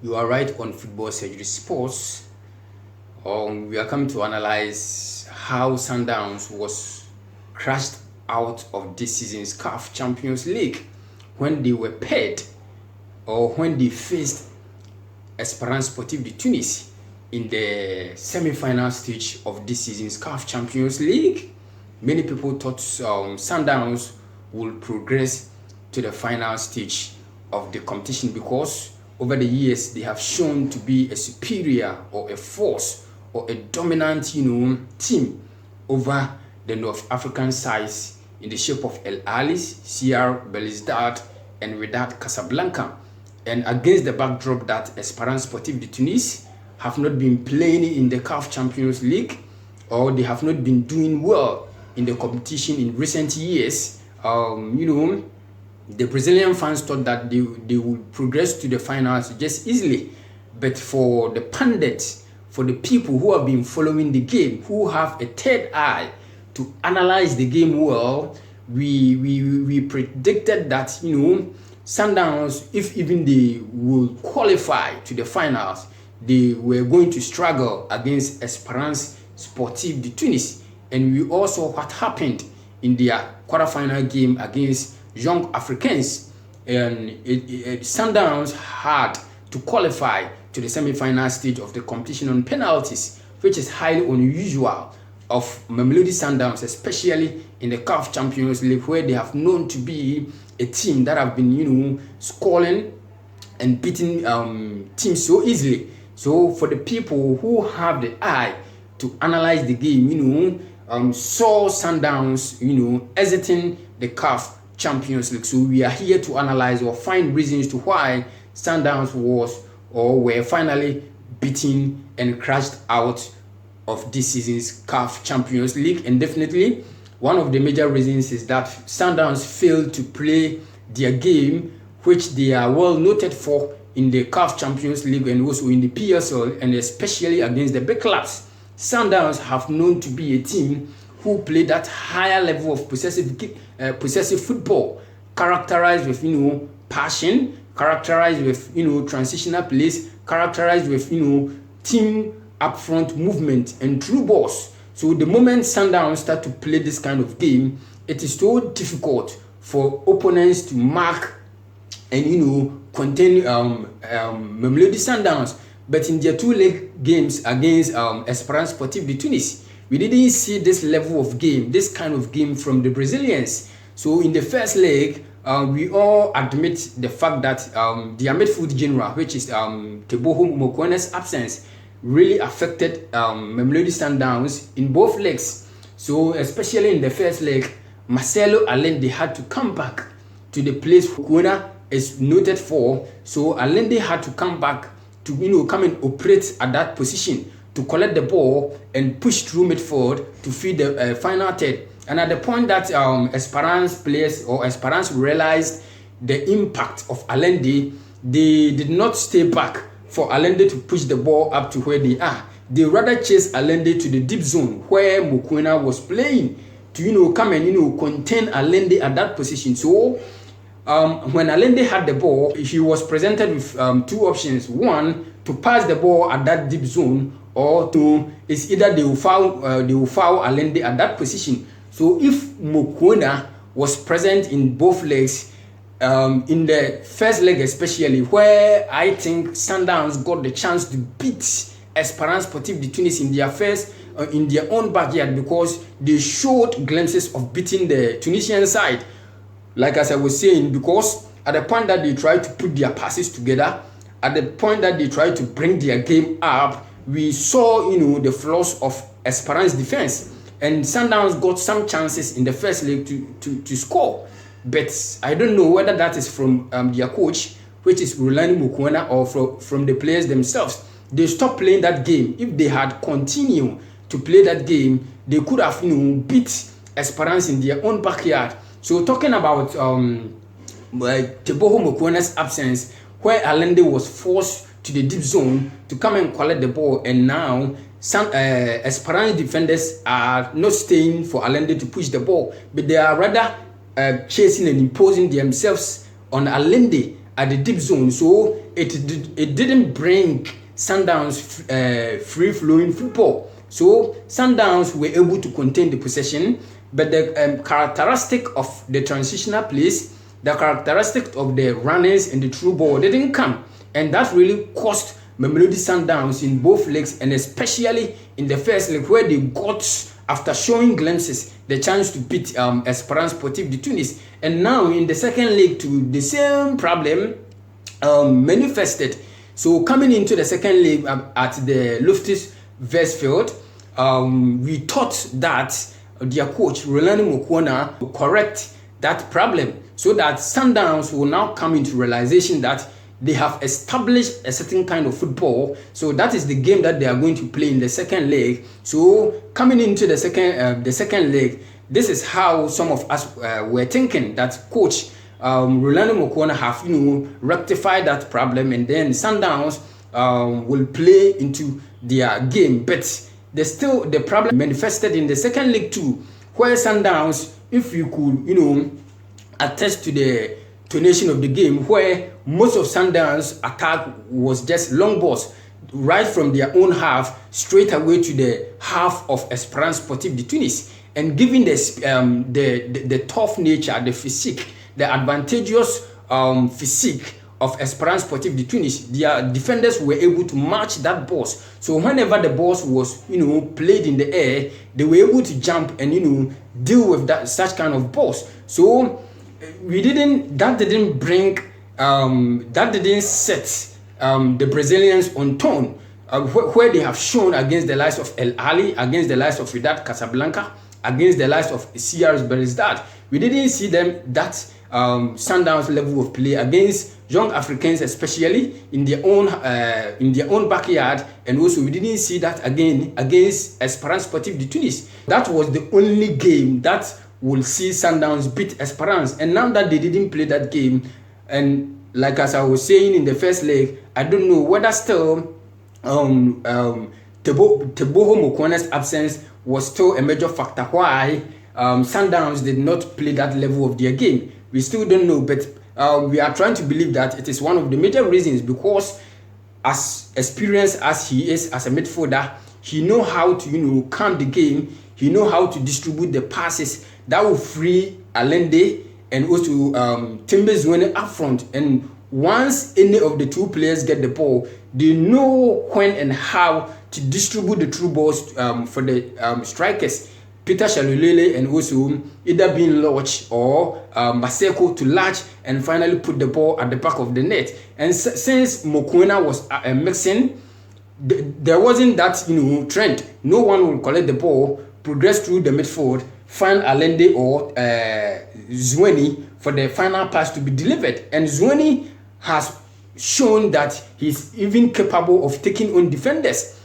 You are right on Football Surgery Sports. We are coming to analyze how Sundowns was crashed out of this season's CAF Champions League when they were paired or when they faced Esperance de Tunis in the semi-final stage of this season's CAF Champions League. Many people thought Sundowns would progress to the final stage of the competition because over the years they have shown to be a superior or a force or a dominant team over the North African sides in the shape of El Alis, CR Belouizdad and Wydad Casablanca, and against the backdrop that Esperance de Tunis have not been playing in the CAF Champions League, or they have not been doing well in the competition in recent years. The Brazilian fans thought that they would progress to the finals just easily. But for the pundits, for the people who have been following the game, who have a third eye to analyze the game well, we predicted that Sundowns, if even they will qualify to the finals, they were going to struggle against Esperance de Tunis. And we all saw what happened in their quarterfinal game against Young Africans, and Sundowns had to qualify to the semi-final stage of the competition on penalties, which is highly unusual of Mamelodi Sundowns, especially in the CAF Champions League, where they have known to be a team that have been scoring and beating teams so easily. So for the people who have the eye to analyze the game, saw Sundowns exiting the CAF Champions League. So we are here to analyze or find reasons to why Sundowns were finally beaten and crashed out of this season's CAF Champions League. And definitely one of the major reasons is that Sundowns failed to play their game, which they are well noted for in the CAF Champions League and also in the PSL, and especially against the big clubs. Sundowns have known to be a team who play that higher level of possessive football, characterized with passion, characterized with transitional plays, characterized with team upfront movement and through balls. So the moment Sundowns start to play this kind of game, it is so difficult for opponents to mark and contain Mamelodi Sundowns. But in their two-leg games against Esperance de Tunis, we didn't see this level of game, this kind of game from the Brazilians. So in the first leg, we all admit the fact that their midfield general, which is Teboho Mokwena's absence, really affected Mamelodi Sundowns in both legs. So especially in the first leg, Marcelo Allende had to come back to the place Mokwena is noted for. So Allende had to come back to come and operate at that position to collect the ball and push through midfield to feed the final third. And at the point that Esperance realized the impact of Allende, they did not stay back for Allende to push the ball up to where they are. They rather chased Allende to the deep zone where Mokwena was playing to come and contain Allende at that position. So when Allende had the ball, he was presented with two options. One, to pass the ball at that deep zone, or it's either they will foul Allende at that position. So if Mokwena was present in both legs, in the first leg especially, where I think Sundowns got the chance to beat Esperance de Tunis in their own backyard, because they showed glimpses of beating the Tunisian side. Like as I was saying, because at the point that they tried to put their passes together, at the point that they tried to bring their game up, we saw the flaws of Esperance defense, and Sundowns got some chances in the first leg to score. But I don't know whether that is from their coach, which is Rolani Mokwena, or from the players themselves. They stopped playing that game. If they had continued to play that game, they could have beat Esperance in their own backyard. So talking about Teboho Mokwena's absence, where Allende was forced to the deep zone to come and collect the ball, and now some Esperance defenders are not staying for Allende to push the ball, but they are rather chasing and imposing themselves on Allende at the deep zone, so it didn't bring Sundowns free-flowing football. So Sundowns were able to contain the possession, but the characteristic of the transitional plays, the characteristic of the runners and the through ball didn't come, and that really cost Mamelodi Sundowns in both legs, and especially in the first leg where they got, after showing glimpses, the chance to beat Esperance Sportive de Tunis. And now in the second leg, to the same problem manifested. So coming into the second leg at the Loftus Versfeld, we thought that their coach Rolando Mokwena will correct that problem, so that Sundowns will now come into realization that they have established a certain kind of football. So that is the game that they are going to play in the second leg. So coming into the second leg, this is how some of us were thinking, that coach Rolando Mokwena have rectified that problem, and then Sundowns will play into their game. But the problem manifested in the second leg too, where Sundowns, if you could attest to the tonation of the game, where most of Sundowns' attack was just long balls right from their own half straight away to the half of Esperance Sportive de Tunis. And given the tough nature, the physique, the advantageous physique of Esperance Sportive de Tunis, their defenders were able to match that balls. So whenever the balls was played in the air, they were able to jump and deal with such kind of balls. So that didn't set the Brazilians on tone, where they have shown against the likes of El Ahly, against the likes of Wydad Casablanca, against the likes of CR Belouizdad. We didn't see them that Sundowns level of play against young Africans, especially in their own backyard, and also we didn't see that again against Esperance Sportive de Tunis. That was the only game that will see Sundowns beat Esperance. And now that they didn't play that game, and like as I was saying in the first leg, I don't know whether still Teboho Mokwena's absence was still a major factor why Sundowns did not play that level of their game. We still don't know, but we are trying to believe that it is one of the major reasons, because as experienced as he is as a midfielder, he knows how to calm the game. He knows how to distribute the passes that will free Allende and also Timber Zwane up front. And once any of the two players get the ball, they know when and how to distribute the through balls for the strikers, Peter Shalulele, and also either being Lodge or Maseko, to latch and finally put the ball at the back of the net. And since Mokwena was mixing, there wasn't that trend. No one will collect the ball, progress through the midfield, find Allende or Zwane for the final pass to be delivered. And Zwane has shown that he's even capable of taking on defenders.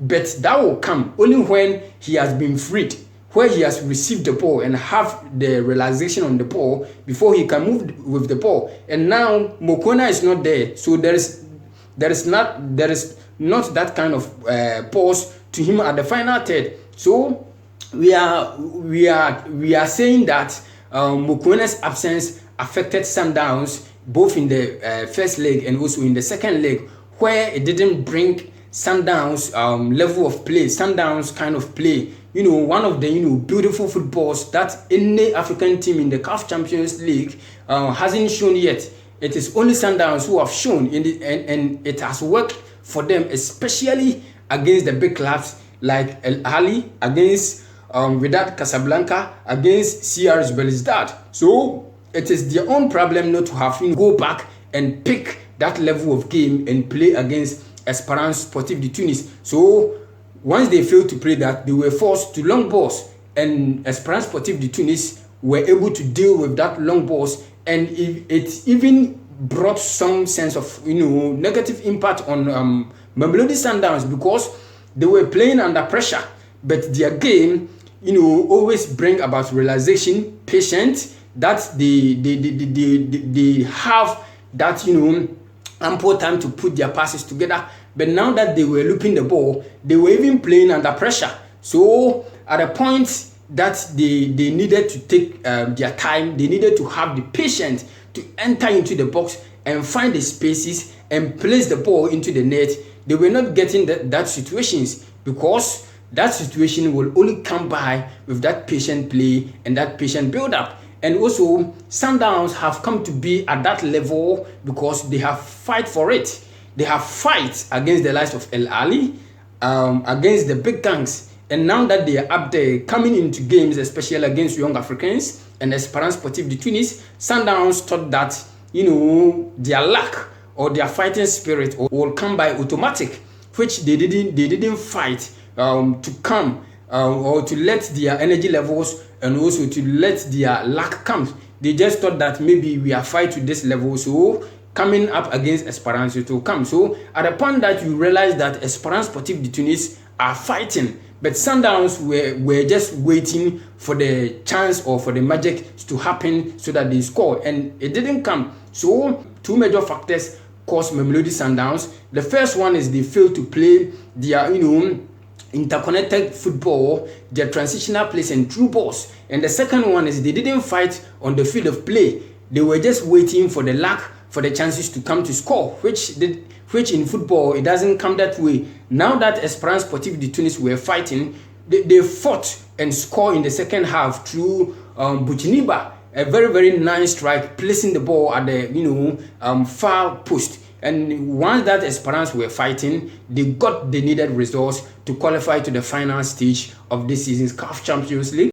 But that will come only when he has been freed, where he has received the ball and have the realization on the ball before he can move with the ball. And now Mokwena is not there, so there is not that kind of pause to him at the final third. So we are saying that Mokwena's absence affected Sundowns both in the first leg and also in the second leg, where it didn't bring Sundowns level of play, Sundowns kind of play. One of the beautiful footballs that any African team in the CAF Champions League hasn't shown yet. It is only Sundowns who have shown, and it has worked for them, especially against the big clubs like El Ahly, against Wydad Casablanca, against CR Belouizdad. So it is their own problem not to have go back and pick that level of game and play against Esperance Sportive de Tunis. So once they failed to play that, they were forced to long balls, and Esperance Sportive de Tunis were able to deal with that long balls, and it even brought some sense of negative impact on Mamelodi Sundowns, because they were playing under pressure, but their game always bring about realization, patience, that they have that ample time to put their passes together. But now that they were looping the ball, they were even playing under pressure. So at a point that they needed to take their time, they needed to have the patience to enter into the box and find the spaces and place the ball into the net, they were not getting that situations, because that situation will only come by with that patient play and that patient build-up. And also, Sundowns have come to be at that level because they have fight for it. They have fight against the likes of El Ali, against the big gangs. And now that they are up there, coming into games, especially against Young Africans and Esperance Sportive de Tunis, Sundowns thought that, their luck or their fighting spirit will come by automatic, which they didn't fight to come or to let their energy levels and also to let their luck come. They just thought that maybe we are fight to this level, so coming up against Esperance it will come. So at the point that you realize that Esperance Sportive de Tunis are fighting, but Sundowns were just waiting for the chance or for the magic to happen so that they score, and it didn't come. So two major factors caused Mamelodi Sundowns. The first one is they failed to play their interconnected football, their transitional plays and through balls. And the second one is they didn't fight on the field of play. They were just waiting for the luck, for the chances to come to score, which in football it doesn't come that way. Now that Esperance Sportive de Tunis were fighting, they fought and scored in the second half through Buchiniba, a very, very nice strike, placing the ball at the far post. And once that Esperance were fighting, they got the needed results to qualify to the final stage of this season's CAF Champions League.